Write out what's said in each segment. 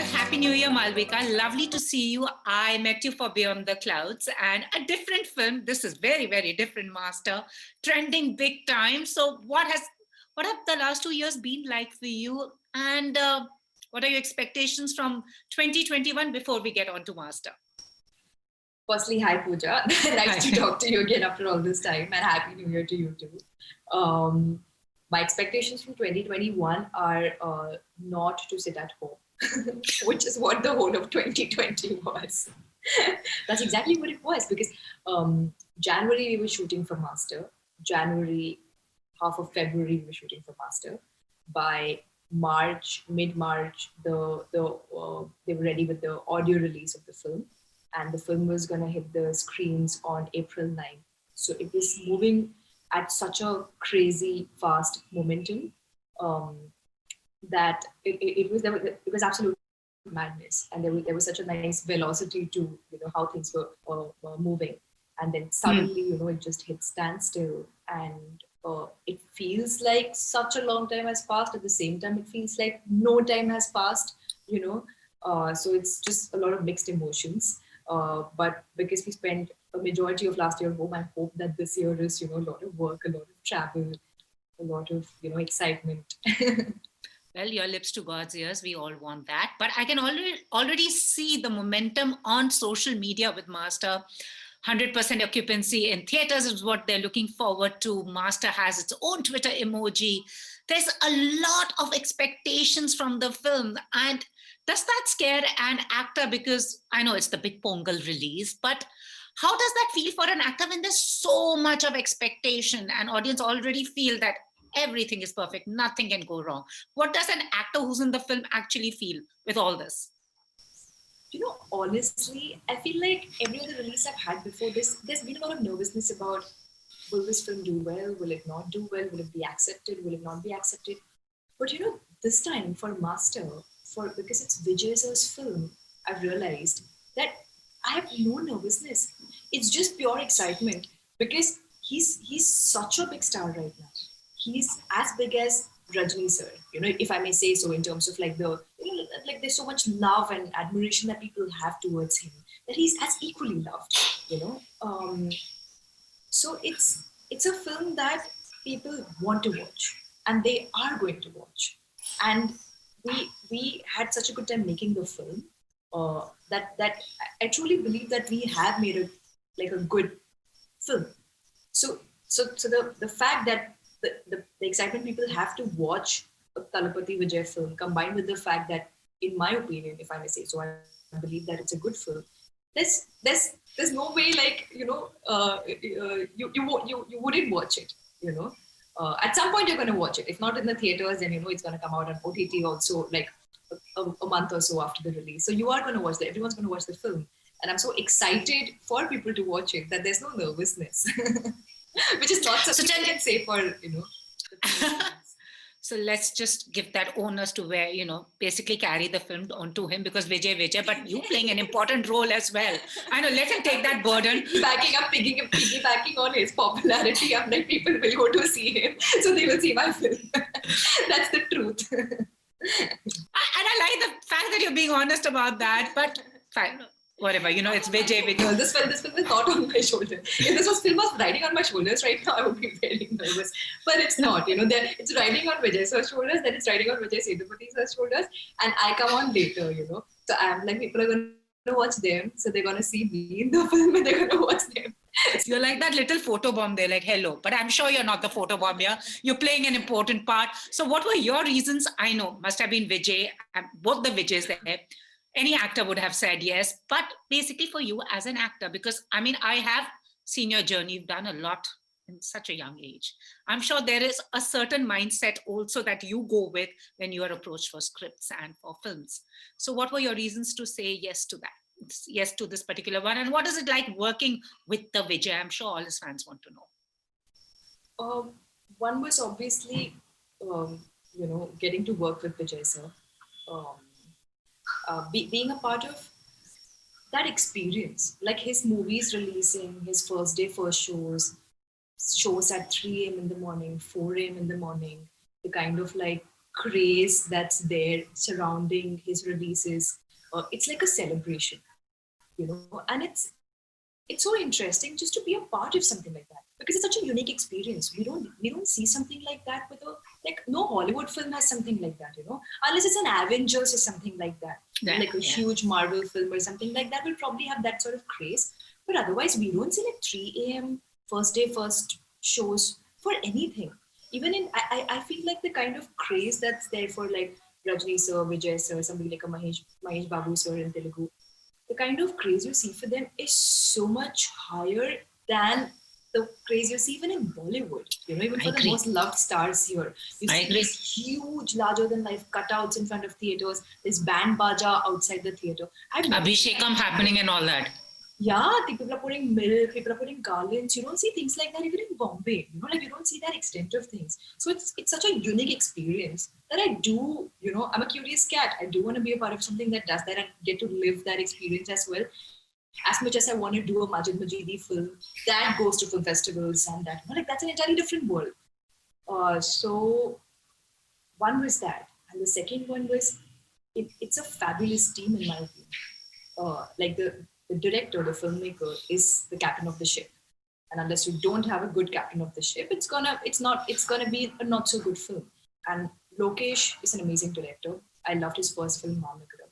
Well, Happy New Year, Malvika. Lovely to see you. I met you for Beyond the Clouds and a different film. This is very, very different, Master. Trending big time. So what have the last 2 years been like for you? And what are your expectations from 2021 before we get on to Master? Firstly, hi Pooja. Nice to talk to you again after all this time, and Happy New Year to you too. My expectations from 2021 are not to sit at home, which is what the whole of 2020 was. That's exactly what it was, because January we were shooting for Master. January, half of February we were shooting for Master. By March, mid-March, they were ready with the audio release of the film, and the film was going to hit the screens on April 9th. So it was moving at such a crazy fast momentum that it was absolute madness, and there was such a nice velocity to how things were moving, and then suddenly it just hit standstill, and it feels like such a long time has passed. At the same time, it feels like no time has passed. So it's just a lot of mixed emotions. But because we spent a majority of last year home, I hope that this year is, a lot of work, a lot of travel, a lot of, excitement. Well, your lips to God's ears, we all want that. But I can already see the momentum on social media with Master. 100% occupancy in theaters is what they're looking forward to. Master has its own Twitter emoji. There's a lot of expectations from the film. And does that scare an actor? Because I know it's the big Pongal release, but how does that feel for an actor when there's so much of expectation and audience already feel that everything is perfect, nothing can go wrong? What does an actor who's in the film actually feel with all this? Honestly, I feel like every other release I've had before this, there's been a lot of nervousness about, will this film do well? Will it not do well? Will it be accepted? Will it not be accepted? But this time for Master, because it's Vijay sir's film, I've realized that I have no nervousness. It's just pure excitement, because he's such a big star right now. He's as big as Rajni sir, if I may say so, in terms of like there's so much love and admiration that people have towards him, that he's as equally loved, So it's a film that people want to watch, and they are going to watch. And we had such a good time making the film that I truly believe that we have made a good film. So the fact that the excitement people have to watch a Talapati Vijay film, combined with the fact that, in my opinion, if I may say so, I believe that it's a good film. There's no way you wouldn't watch it. At some point you're going to watch it. If not in the theaters, then it's going to come out on OTT also, like a month or so after the release. So you are going to watch it. Everyone's going to watch the film, and I'm so excited for people to watch it that there's no nervousness. Which is not something I can say for, So let's just give that onus to where, basically carry the film onto him, because Vijay, but you playing an important role as well. I know, let him take that burden. Piggybacking on his popularity, I'm like, people will go to see him, so they will see my film. That's the truth. And I like the fact that you're being honest about that, but fine. Whatever, it's Vijay. No, this film is not on my shoulders. If this film was riding on my shoulders right now, I would be very nervous. But it's not, it's riding on Vijay sir's shoulders, then it's riding on Vijay Sethupathi sir's shoulders, and I come on later, So I'm like, people are going to watch them, so they're going to see me in the film, and they're going to watch them. You're like that little photo bomb there, like, hello. But I'm sure you're not the photo bomb here. You're playing an important part. So what were your reasons? I know, must have been Vijay, both the Vijays there. Any actor would have said yes, but basically for you as an actor, because I have seen your journey, you've done a lot in such a young age. I'm sure there is a certain mindset also that you go with when you are approached for scripts and for films. So what were your reasons to say yes to that? Yes to this particular one? And what is it like working with the Vijay? I'm sure all his fans want to know. One was obviously, getting to work with Vijay sir. Being a part of that experience, like his movies releasing, his first day, first shows at 3 a.m. in the morning, 4 a.m. in the morning, the kind of craze that's there surrounding his releases. It's like a celebration, and it's so interesting just to be a part of something like that, because it's such a unique experience. We don't see something like that with no Hollywood film has something like that, unless it's an Avengers or something like that, like a huge Marvel film or something like that will probably have that sort of craze. But otherwise, we don't see like 3 a.m. first day first shows for anything. Even I feel like the kind of craze that's there for like Rajni sir, Vijay sir, somebody like a Mahesh Babu sir in Telugu, the kind of craze you see for them is so much higher than the craze you see even in Bollywood. Even for the most loved stars here, you see these huge, larger than life cutouts in front of theaters. There's band baja outside the theater. Abhishekam happening and all that. Yeah, people are putting milk, people are putting garlands. You don't see things like that even in Bombay. You don't see that extent of things. So it's such a unique experience that I do, I'm a curious cat. I do want to be a part of something that does that and get to live that experience as well. As much as I want to do a Majidi film that goes to film festivals and that, that's an entirely different world. So one was that. And the second one was, it's a fabulous team in my opinion. The director, the filmmaker, is the captain of the ship, and unless you don't have a good captain of the ship, it's gonna be a not so good film. And Lokesh is an amazing director. I loved his first film, Malavika.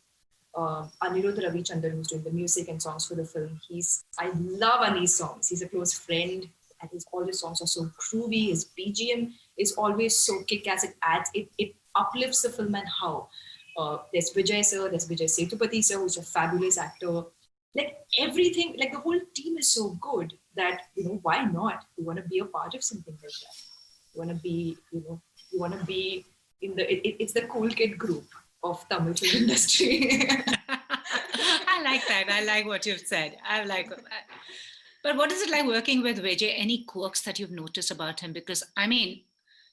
Anirudh Ravichandran, who's doing the music and songs for the film. I love Ani's songs. He's a close friend, and all his songs are so groovy. His BGM is always so kick-ass. It uplifts the film and how. There's Vijay sir, there's Vijay Sethupathi sir, who's a fabulous actor. Like everything, like the whole team is so good that, why not? You want to be a part of something like that. You want to be in it's the cool kid group of Tamil film industry. I like that. I like what you've said. But what is it like working with Vijay? Any quirks that you've noticed about him? Because,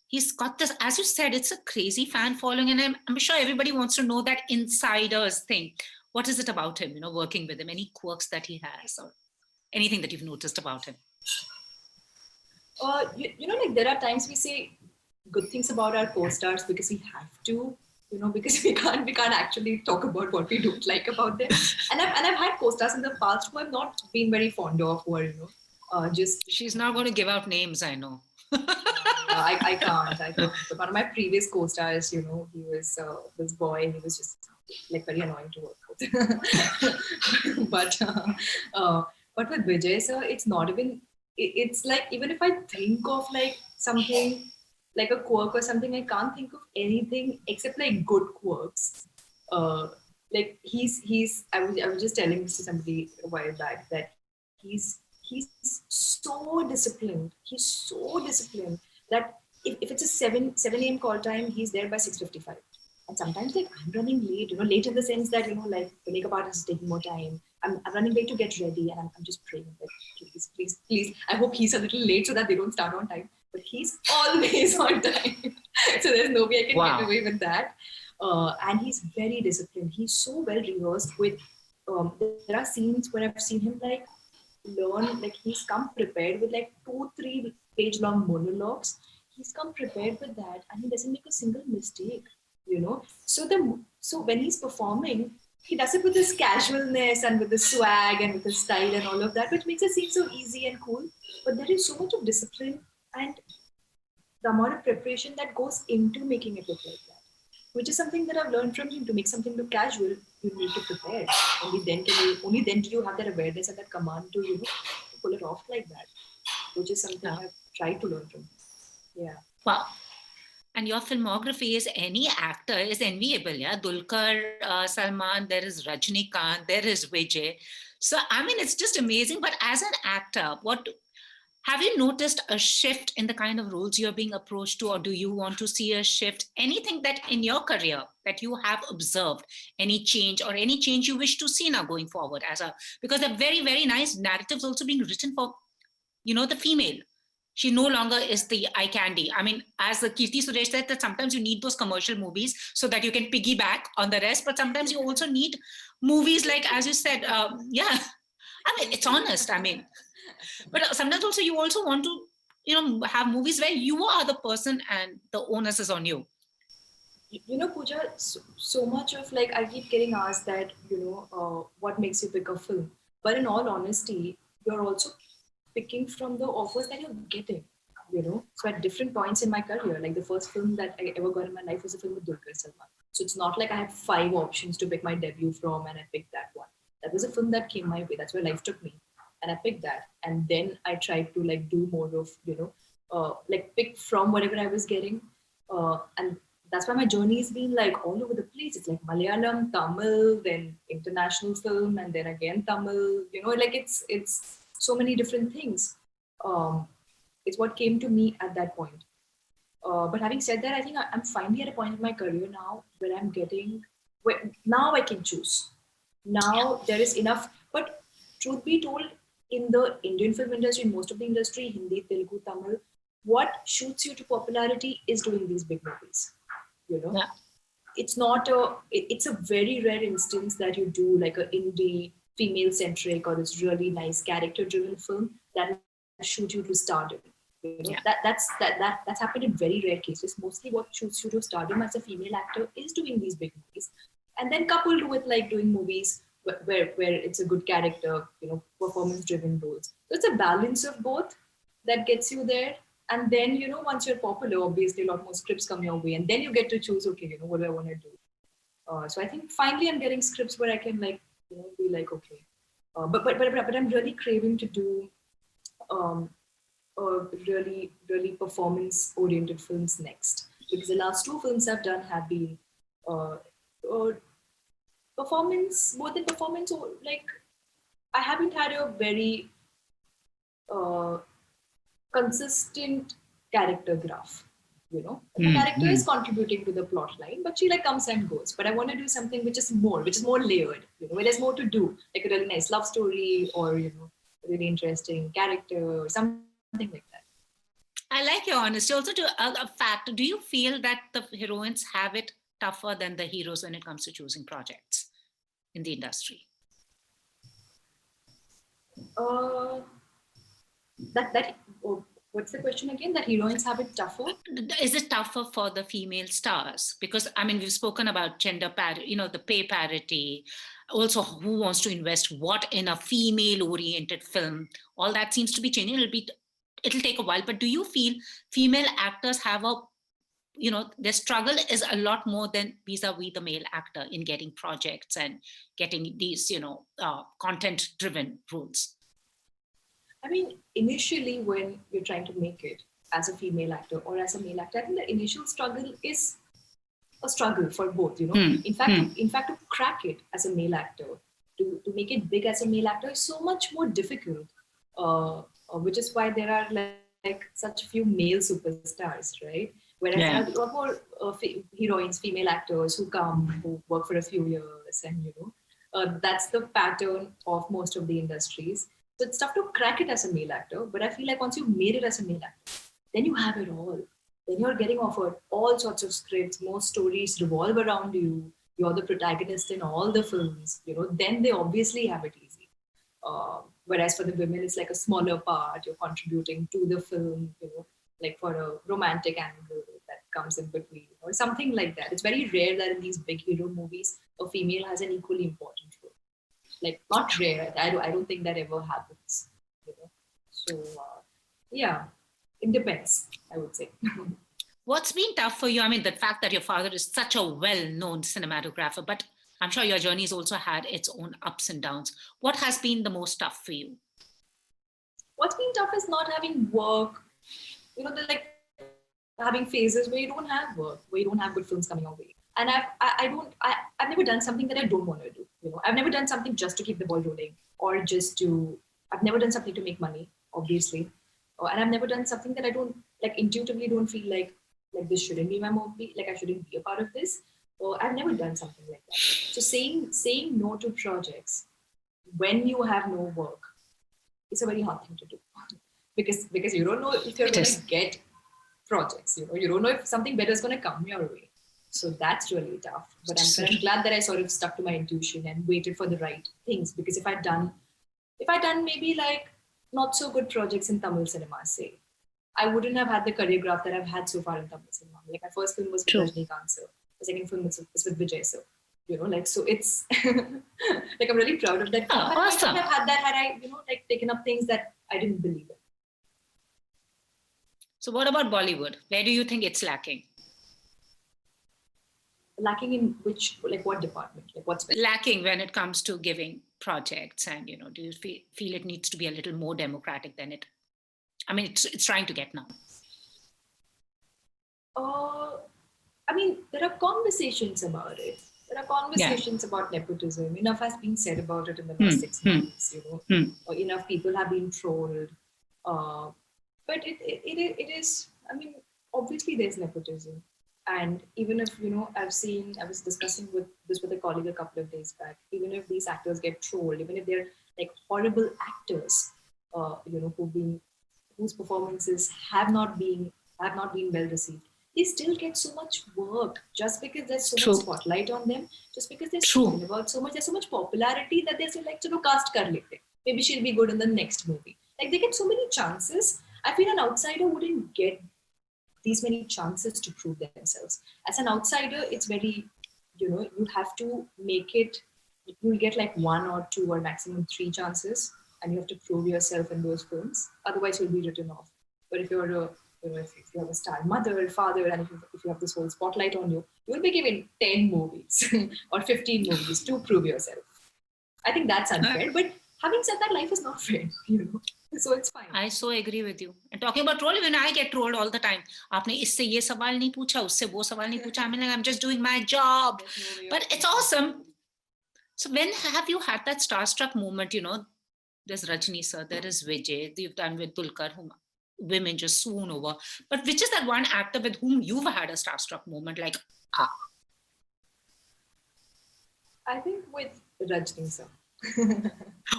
he's got this, as you said, it's a crazy fan following, and I'm sure everybody wants to know that insiders thing. What is it about him, working with him? Any quirks that he has or anything that you've noticed about him? There are times we say good things about our co-stars because we have to, because we can't actually talk about what we don't like about them. And I've had co-stars in the past who I've not been very fond of, or, She's not going to give out names, I know. I can't. But one of my previous co-stars, he was this boy, he was just like very annoying to work with. But with Vijay sir, it's not even, it's like, even if I think of like something like a quirk or something, I can't think of anything except like good quirks. Like I was just telling this to somebody a while back that he's so disciplined. He's so disciplined that if it's a 7 a.m. call time, he's there by 6:55. And sometimes like I'm running late, late in the sense that, like the makeup artist is taking more time. I'm running late to get ready, and I'm just praying like, please. I hope he's a little late so that they don't start on time. But he's always on time. So there's no way I can get away with that. And he's very disciplined. He's so well rehearsed with, there are scenes where I've seen him like learn, like he's come prepared with like 2-3 page long monologues. He's come prepared with that, and he doesn't make a single mistake. So when he's performing, he does it with his casualness and with the swag and with his style and all of that, which makes it seem so easy and cool. But there is so much of discipline and the amount of preparation that goes into making it look like that, which is something that I've learned from him. To make something look casual, you need to prepare. Only then do you have that awareness and that command to, pull it off like that, which is something I've tried to learn from him. Yeah. Wow. And your filmography is any actor is enviable, yeah? Dulquer Salman, there is Rajnikanth, there is Vijay. So, it's just amazing. But as an actor, have you noticed a shift in the kind of roles you're being approached to, or do you want to see a shift? Anything that in your career that you have observed, any change you wish to see now going forward because a very, very nice narratives also being written for, the female. She no longer is the eye candy. As Kirti Suresh said, that sometimes you need those commercial movies so that you can piggyback on the rest, but sometimes you also need movies like, as you said, it's honest, But sometimes also you also want to, have movies where you are the person and the onus is on you. Pooja, so much of like, I keep getting asked that, what makes you pick a film? But in all honesty, you're also picking from the offers that you're getting. So at different points in my career, like the first film that I ever got in my life was a film with Dulquer Salman. So it's not like I had 5 options to pick my debut from and I picked that one. That was a film that came my way. That's where life took me. And I picked that. And then I tried to like do more of, like pick from whatever I was getting. And that's why my journey has been like all over the place. It's like Malayalam, Tamil, then international film, and then again Tamil. Like it's so many different things. It's what came to me at that point. But having said that, I think I'm finally at a point in my career now where where now I can choose. Now there is enough. But truth be told, in the Indian film industry, in most of the industry, Hindi, Telugu, Tamil, what shoots you to popularity is doing these big movies. Yeah. It's a very rare instance that you do like an indie female centric or this really nice character driven film that will shoot you to stardom. Yeah. That's happened in very rare cases. Mostly what shoots you to stardom as a female actor is doing these big movies, and then coupled with like doing movies where it's a good character, performance driven roles. So it's a balance of both that gets you there. And then, once you're popular, obviously a lot more scripts come your way, and then you get to choose, okay, what do I want to do? So I think finally I'm getting scripts where I can like, be like, okay. But I'm really craving to do really, really performance-oriented films next. Because the last 2 films I've done have been performance, more than performance, or like, I haven't had a very consistent character graph. The character is contributing to the plot line, but she like comes and goes. But I want to do something which is more layered, where there's more to do, like a really nice love story or, a really interesting character or something like that. I like your honesty. Also, to a fact, do you feel that the heroines have it tougher than the heroes when it comes to choosing projects in the industry? What's the question again? That heroines have it tougher? Is it tougher for the female stars? Because, I mean, we've spoken about gender parity, the pay parity, also who wants to invest what in a female-oriented film. All that seems to be changing. It'll take a while, but do you feel female actors have their struggle is a lot more than vis-a-vis the male actor in getting projects and getting these, content-driven roles? I mean, initially when you're trying to make it as a female actor or as a male actor, I think the initial struggle is a struggle for both, In fact, to crack it as a male actor, to make it big as a male actor is so much more difficult, which is why there are like such few male superstars, right? Whereas there are a lot more heroines, female actors who work for a few years, and that's the pattern of most of the industries. So it's tough to crack it as a male actor, but I feel like once you've made it as a male actor, then you have it all. Then you're getting offered all sorts of scripts, most stories revolve around you. You're the protagonist in all the films, then they obviously have it easy. Whereas for the women, it's like a smaller part. You're contributing to the film, like for a romantic angle that comes in between or something like that. It's very rare that in these big hero movies, a female has an equally important role. Like not rare. I don't think that ever happens. So yeah, it depends, I would say. What's been tough for you? I mean, the fact that your father is such a well-known cinematographer, but I'm sure your journey's also had its own ups and downs. What has been the most tough for you? What's been tough is not having work. Like having phases where you don't have work, where you don't have good films coming your way. And I've never done something that I don't want to do. I've never done something just to keep the ball rolling or I've never done something to make money, obviously. And I've never done something that I don't like intuitively don't feel like this shouldn't be my movie, like I shouldn't be a part of this. I've never done something like that. So saying no to projects when you have no work is a very hard thing to do because you don't know if you're going to get projects. You don't know if something better is going to come your way. So that's really tough. But I'm glad that I sort of stuck to my intuition and waited for the right things. Because if I'd done maybe like not so good projects in Tamil cinema, say, I wouldn't have had the career graph that I've had so far in Tamil cinema. Like my first film was with Rajnikanth. The The second film is with Vijay. So, so it's like I'm really proud of that. Oh, I awesome. might have had that had I, taken up things that I didn't believe in. So what about Bollywood? Where do you think it's lacking? Lacking in which, what department? Like what's lacking when it comes to giving projects, and do you feel it needs to be a little more democratic than it? I mean, it's trying to get now. I mean, there are conversations about it. There are conversations about nepotism. Enough has been said about it in the last 6 months. Or enough people have been trolled. But it is. I mean, obviously there's nepotism. And even if, I was discussing with a colleague a couple of days back, even if these actors get trolled, even if they're like horrible actors, whose performances have not been well received, they still get so much work just because there's so much spotlight on them, just because they're spoken about so much, there's so much popularity that they're still like, cast kar lete. Maybe she'll be good in the next movie. Like they get so many chances. I feel an outsider wouldn't get these many chances to prove themselves. As an outsider, it's very, you have to make it, you'll get like 1 or 2 or maximum 3 chances, and you have to prove yourself in those films. Otherwise, you'll be written off. But if you're a, if you have a star mother or father, and if you have this whole spotlight on you, you'll be given 10 movies or 15 movies to prove yourself. I think that's unfair. But having said that, life is not fair, So it's fine. I so agree with you. And talking about troll, even I get trolled all the time. Aapne isse ye sawal nahi pucha, usse wo sawal nahi pucha. I mean, like, I'm just doing my job. But it's awesome. So when have you had that starstruck moment? There's Rajni sir, there is Vijay, you've done with Dulquer, whom women just swoon over. But which is that one actor with whom you've had a starstruck moment? Like, I think with Rajni sir.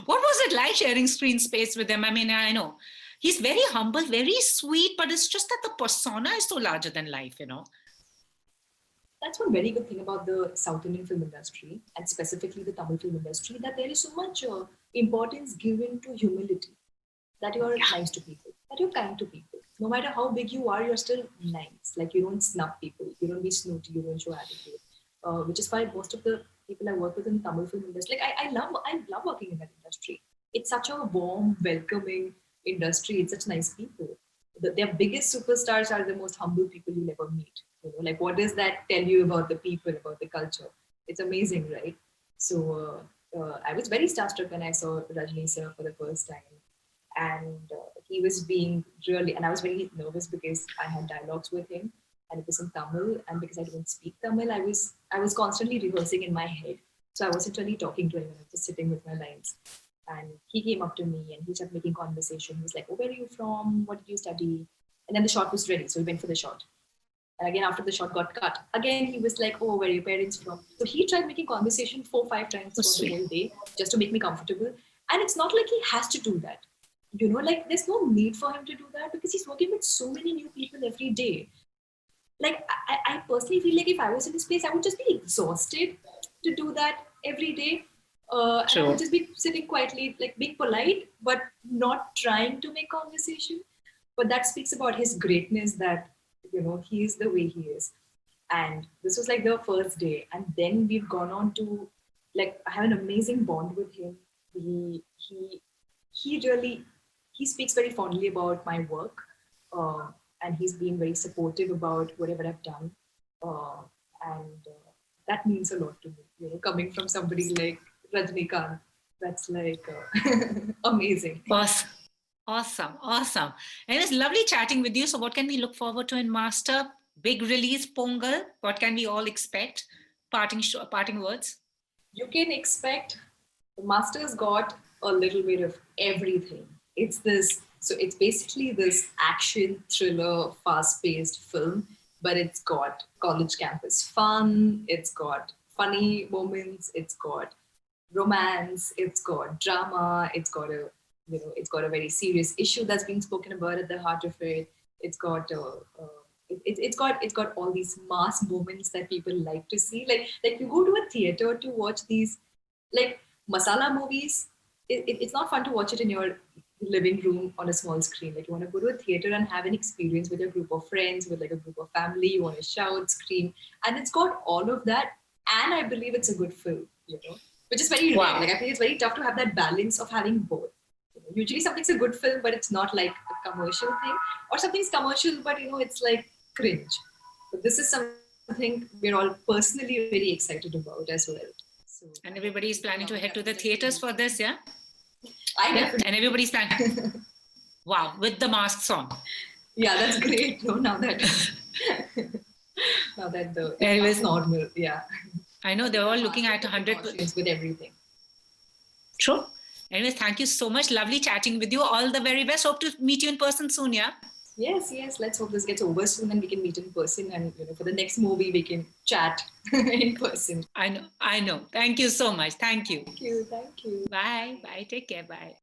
What was it like sharing screen space with him? I mean, I know he's very humble, very sweet, but it's just that the persona is so larger than life, That's one very good thing about the South Indian film industry, and specifically the Tamil film industry, that there is so much importance given to humility, that you are nice to people, that you're kind to people. No matter how big you are, you're still nice. Like you don't snub people, you don't be snooty, you don't show attitude. Which is why most of the people I work with in Tamil film industry, like I love working in that industry. It's such a warm, welcoming industry. It's such nice people. Their biggest superstars are the most humble people you'll ever meet. Like what does that tell you about the people, about the culture? It's amazing, right? So I was very starstruck when I saw Rajni sir for the first time. And he was being really, and I was very nervous because I had dialogues with him, and it was in Tamil, and because I don't speak Tamil, I was constantly rehearsing in my head. So I wasn't really talking to him, I was just sitting with my lines. And he came up to me and he started making conversation. He was like, "Oh, where are you from? What did you study?" And then the shot was ready, so we went for the shot. And again, after the shot got cut, again he was like, "Oh, where are your parents from?" So he tried making conversation 4-5 times for the whole day just to make me comfortable. And it's not like he has to do that. Like there's no need for him to do that because he's working with so many new people every day. Like I personally feel like if I was in his place, I would just be exhausted to do that every day. And I would just be sitting quietly, like being polite, but not trying to make conversation. But that speaks about his greatness, that, he is the way he is. And this was like the first day. And then we've gone on to, like, I have an amazing bond with him. He speaks very fondly about my work. And he's been very supportive about whatever I've done. And that means a lot to me, coming from somebody like Rajnikanth. That's like amazing. Awesome. And it's lovely chatting with you. So what can we look forward to in Master? Big release, Pongal. What can we all expect? Parting words? You can expect the Master's got a little bit of everything. It's basically this action thriller, fast-paced film, but it's got college campus fun, it's got funny moments, it's got romance, it's got drama, it's got a very serious issue that's being spoken about at the heart of it. It's got all these mass moments that people like to see. Like you go to a theater to watch these like masala movies. It's not fun to watch it in your living room on a small screen. Like you want to go to a theater and have an experience with a group of friends, with like a group of family. You want to shout, scream, and it's got all of that. And I believe it's a good film, which is very rare. Like I feel it's very tough to have that balance of having both. Usually something's a good film, but it's not like a commercial thing, or something's commercial, but it's like cringe. But this is something we're all personally very excited about as well. So, and everybody is planning to head to the theaters for this, yeah? Definitely. And everybody's planning. Wow, with the masks on. Yeah, that's great. No, now that it's normal, yeah. I know they're all looking at 100% with everything. True. Anyways, thank you so much. Lovely chatting with you. All the very best. Hope to meet you in person soon, yeah? Yes. Let's hope this gets over soon and we can meet in person. And for the next movie, we can chat in person. I know. Thank you so much. Thank you. Thank you. Bye. Take care. Bye.